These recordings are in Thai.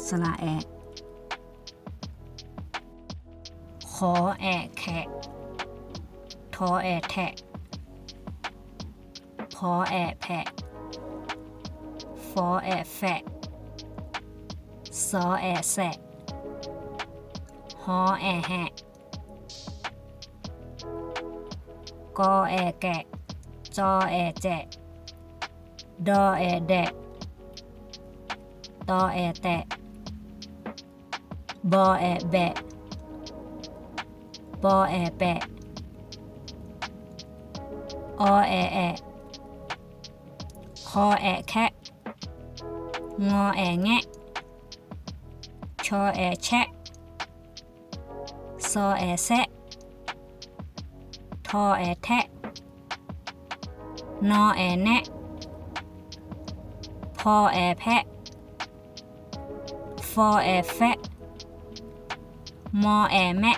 สระแอะขอแอะแขะทอแอะแทะพอแอะแผะฟอแอะแฝะซอแอะแสะฮอแอะแหะกอแอะแกะจอแอะแจะดอแอะแดะตอแอะแตะบอแอะแบะปอแอะแปะอแอะแอะคอแอะแคะงอแอะแงะชอแอะแชะซอแอะแซะทอแอะแทะนอแอะแนะพอแอะแพะฟอแอะแฟะมอแอะแมะ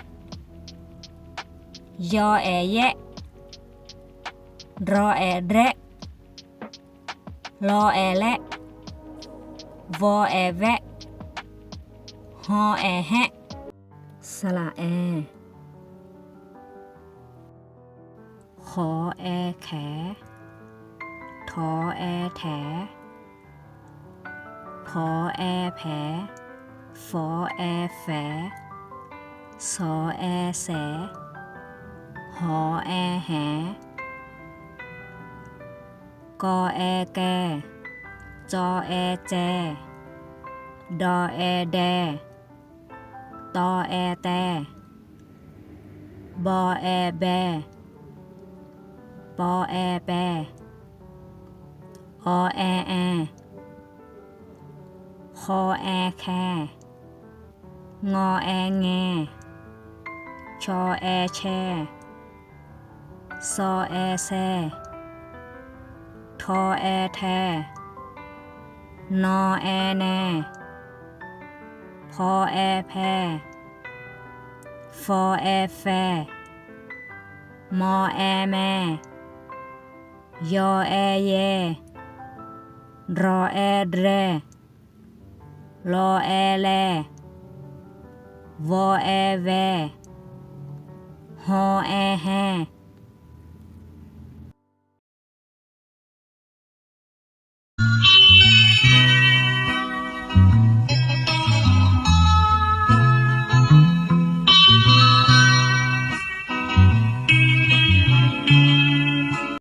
ยอแอะแยะรอแอะแระลอแอะและวอแอะแวะฮอแอะแฮะสระแอขอแอแขทอแอแถพอแอแผฟอแอแฝสอแอแสหอแอแหกอแอแกจอแอแจดอแอแดตอแอแตบอแอแบปอแอแปอแอแอคอแอแคงอแอแงชอแอแชซอแอแซทอแอแทนอแอแนพอแอแพฟอแอแฟมอแอแมยอแอแยรอแอแดรลอแอแลวอแอแวฮอแอแฮ